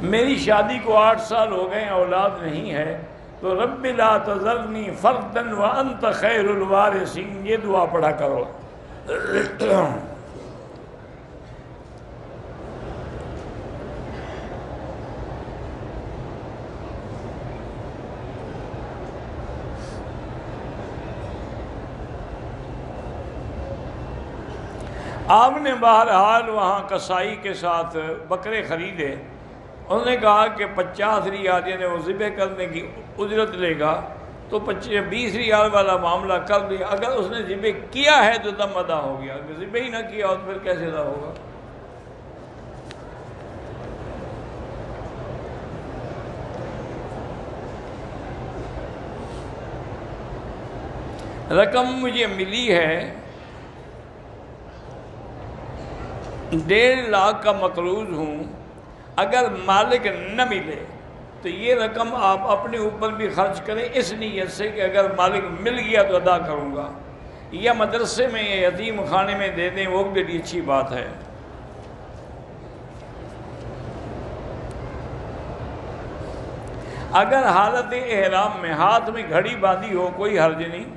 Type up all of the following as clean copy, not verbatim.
میری شادی کو 8 سال ہو گئے، اولاد نہیں ہے، تو رب لا تذرنی فردا وانت خیر الوارثین، یہ دعا پڑھا کرو۔ آپ نے بہرحال وہاں کسائی کے ساتھ بکرے خریدے، انہوں نے کہا کہ 50 ریال یعنی وہ ذبح کرنے کی اجرت لے گا، تو 20 ریال والا معاملہ کر لیا۔ اگر اس نے ذبح کیا ہے تو دم ادا ہو گیا، اگر ذبح ہی نہ کیا ہو تو پھر کیسے ادا ہوگا؟ رقم مجھے ملی ہے 1.5 لاکھ کا مقروض ہوں، اگر مالک نہ ملے تو یہ رقم آپ اپنے اوپر بھی خرچ کریں اس نیت سے کہ اگر مالک مل گیا تو ادا کروں گا، یا مدرسے میں یا یتیم خانے میں دے دیں، وہ بھی بڑی اچھی بات ہے۔ اگر حالت احرام میں ہاتھ میں گھڑی باندھی ہو کوئی حرج نہیں،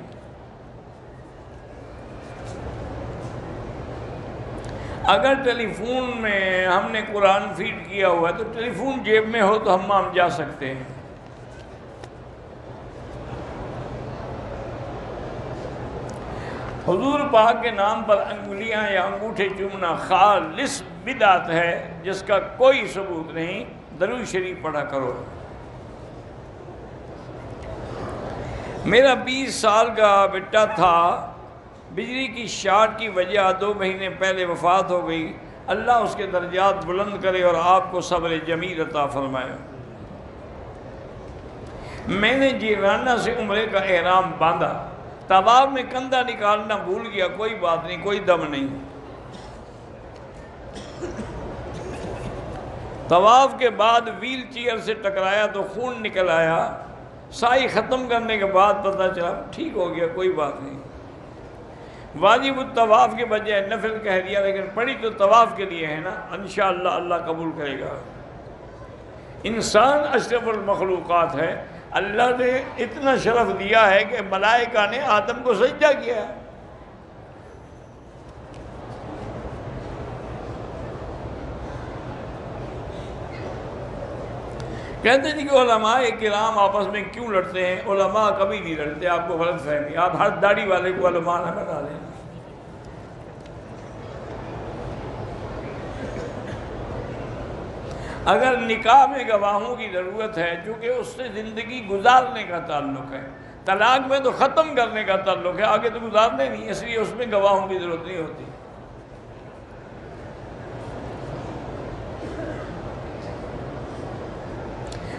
اگر ٹیلی فون میں ہم نے قرآن فیڈ کیا ہوا ہے تو ٹیلی فون جیب میں ہو تو حمام جا سکتے ہیں۔ حضور پاک کے نام پر انگلیاں یا انگوٹھے چومنا خالص بدعت ہے جس کا کوئی ثبوت نہیں، درود شریف پڑھا کرو۔ میرا 20 سال کا بیٹا تھا، بجلی کی شارٹ کی وجہ 2 مہینے پہلے وفات ہو گئی، اللہ اس کے درجات بلند کرے اور آپ کو صبر جمیل عطا فرمائے۔ میں نے جیرانہ سے عمرے کا احرام باندھا، طواف میں کندھا نکالنا بھول گیا، کوئی بات نہیں، کوئی دم نہیں۔ طواف کے بعد ویل چیئر سے ٹکرایا تو خون نکل آیا، سائی ختم کرنے کے بعد پتہ چلا ٹھیک ہو گیا، کوئی بات نہیں۔ واجب الطواف کے بجائے نفل کہہ دیا، لیکن پڑھی تو طواف کے لیے ہے نا، انشاءاللہ اللہ قبول کرے گا۔ انسان اشرف المخلوقات ہے، اللہ نے اتنا شرف دیا ہے کہ ملائکہ نے آدم کو سجدہ کیا ہے۔ کہتے ہیں کہ علماء کرام آپس میں کیوں لڑتے ہیں؟ علماء کبھی نہیں لڑتے، آپ کو غلط فہمی، آپ ہر داڑھی والے کو علماء نہ بنا دیں۔ اگر نکاح میں گواہوں کی ضرورت ہے، چونکہ اس سے زندگی گزارنے کا تعلق ہے، طلاق میں تو ختم کرنے کا تعلق ہے، آگے تو گزارنے نہیں، اس لیے اس میں گواہوں کی ضرورت نہیں ہوتی۔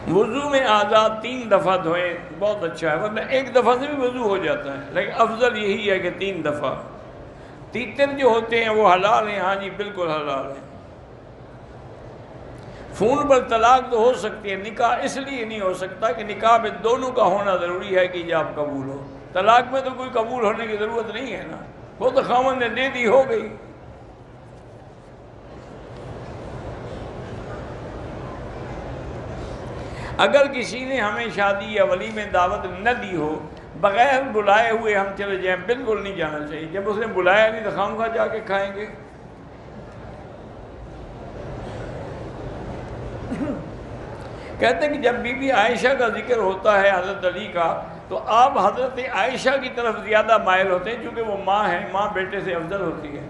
وضو میں آزاد 3 دفعہ دھوئیں، بہت اچھا ہے، ورنہ 1 دفعہ سے بھی وضو ہو جاتا ہے، لیکن افضل یہی ہے کہ 3 دفعہ۔ تیتر جو ہوتے ہیں وہ حلال ہیں، ہاں جی بالکل حلال ہیں۔ فون پر طلاق تو ہو سکتی ہے، نکاح اس لیے نہیں ہو سکتا کہ نکاح میں دونوں کا ہونا ضروری ہے کہ ایجاب قبول ہو، طلاق میں تو کوئی قبول ہونے کی ضرورت نہیں ہے نا، وہ تو خاوند نے دے دی، ہو گئی۔ اگر کسی نے ہمیں شادی یا ولی میں دعوت نہ دی ہو، بغیر بلائے ہوئے ہم چلے جائیں، بالکل نہیں جانا چاہیے۔ جب اس نے بلایا نہیں تو خواہ جا کے کھائیں گے۔ کہتے ہیں کہ جب بی بی عائشہ کا ذکر ہوتا ہے حضرت علی کا، تو آپ حضرت عائشہ کی طرف زیادہ مائل ہوتے ہیں، چونکہ وہ ماں ہیں، ماں بیٹے سے افضل ہوتی ہے۔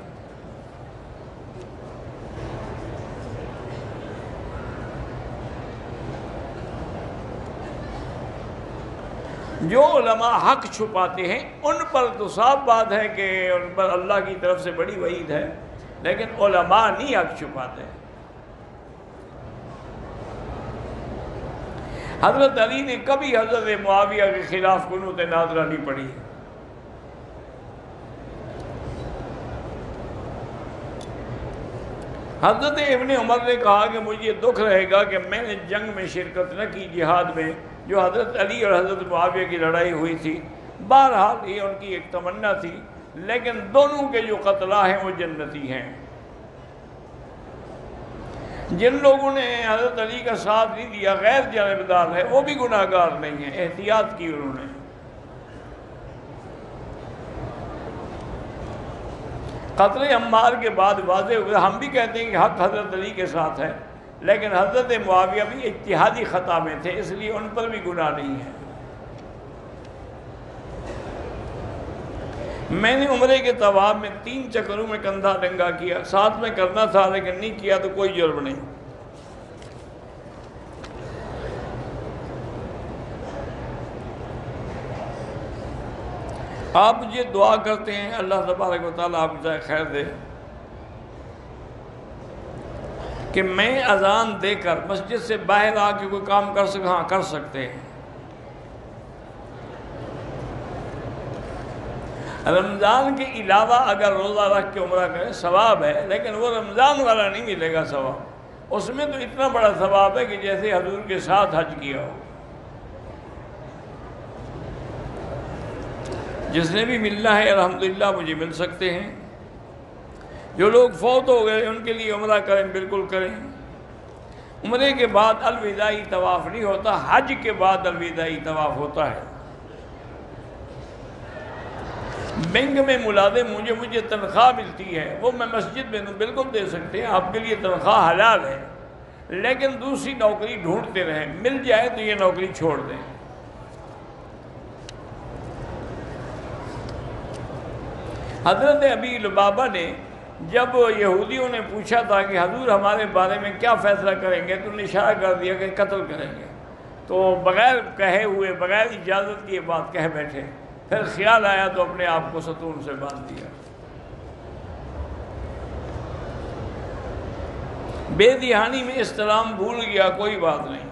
جو علماء حق چھپاتے ہیں ان پر تو صاف بات ہے کہ ان پر اللہ کی طرف سے بڑی وعید ہے، لیکن علماء نہیں حق چھپاتے۔ حضرت علی نے کبھی حضرت معاویہ کے خلاف قنوت ناظرہ نہیں پڑھی۔ حضرت ابن عمر نے کہا کہ مجھے دکھ رہے گا کہ میں نے جنگ میں شرکت نہ کی، جہاد میں، جو حضرت علی اور حضرت معاویہ کی لڑائی ہوئی تھی۔ بہرحال یہ ان کی ایک تمنا تھی، لیکن دونوں کے جو قتلہ ہیں وہ جنتی ہیں۔ جن لوگوں نے حضرت علی کا ساتھ نہیں دیا غیر جانبدار ہے، وہ بھی گناہ گار نہیں ہیں، احتیاط کی انہوں نے۔ قتل عمار کے بعد واضح ہو گیا، ہم بھی کہتے ہیں کہ حق حضرت علی کے ساتھ ہے، لیکن حضرت معاویہ بھی اجتہادی خطا میں تھے، اس لیے ان پر بھی گناہ نہیں ہے۔ میں نے عمرے کے طواف میں 3 چکروں میں کندھا ننگا کیا، ساتھ میں کرنا تھا لیکن نہیں کیا تو کوئی جرم نہیں۔ آپ مجھے دعا کرتے ہیں اللہ تبارک و تعالیٰ آپ جزائے خیر دے کہ میں اذان دے کر مسجد سے باہر آ کے کوئی کام کر سکتا، ہاں کر سکتے ہیں۔ رمضان کے علاوہ اگر روزہ رکھ کے عمرہ کریں ثواب ہے، لیکن وہ رمضان والا نہیں ملے گا ثواب، اس میں تو اتنا بڑا ثواب ہے کہ جیسے حضور کے ساتھ حج کیا ہو۔ جس نے بھی ملنا ہے الحمدللہ مجھے مل سکتے ہیں، جو لوگ فوت ہو گئے ان کے لیے عمرہ کریں، بالکل کریں۔ عمرے کے بعد الوداعی طواف نہیں ہوتا، حج کے بعد الوداعی طواف ہوتا ہے۔ بینک میں ملازم مجھے تنخواہ ملتی ہے، وہ میں مسجد میں بالکل دے سکتے ہیں، آپ کے لیے تنخواہ حلال ہے، لیکن دوسری نوکری ڈھونڈتے رہیں، مل جائے تو یہ نوکری چھوڑ دیں۔ حضرت ابی لبابہ نے جب یہودیوں نے پوچھا تھا کہ حضور ہمارے بارے میں کیا فیصلہ کریں گے، تو انہوں نے اشارہ کر دیا کہ قتل کریں گے، تو بغیر کہے ہوئے بغیر اجازت کی یہ بات کہہ بیٹھے، پھر خیال آیا تو اپنے آپ کو ستون سے باندھ دیا۔ بے دہانی میں استلام بھول گیا، کوئی بات نہیں۔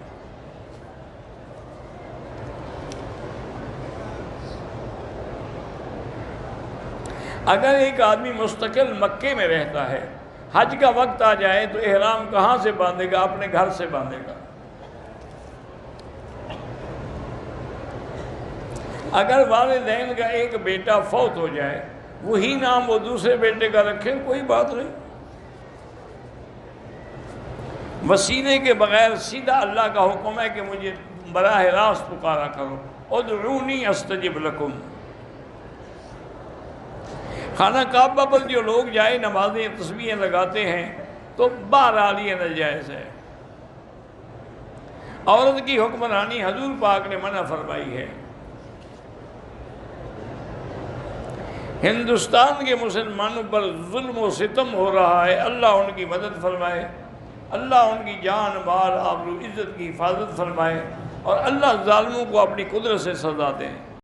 اگر ایک آدمی مستقل مکے میں رہتا ہے، حج کا وقت آ جائے تو احرام کہاں سے باندھے گا؟ اپنے گھر سے باندھے گا۔ اگر والدین کا ایک بیٹا فوت ہو جائے، وہی نام وہ دوسرے بیٹے کا رکھے، کوئی بات نہیں۔ وسیلے کے بغیر سیدھا اللہ کا حکم ہے کہ مجھے براہ راست پکارا کرو، ادعونی استجب لکم۔ خانہ کعبہ پر جو لوگ جائے نمازیں تسبیحیں لگاتے ہیں تو بہرحال یہ ناجائز ہے۔ عورت کی حکمرانی حضور پاک نے منع فرمائی ہے۔ ہندوستان کے مسلمانوں پر ظلم و ستم ہو رہا ہے، اللہ ان کی مدد فرمائے، اللہ ان کی جان مال آبرو عزت کی حفاظت فرمائے، اور اللہ ظالموں کو اپنی قدرت سے سزا دیں۔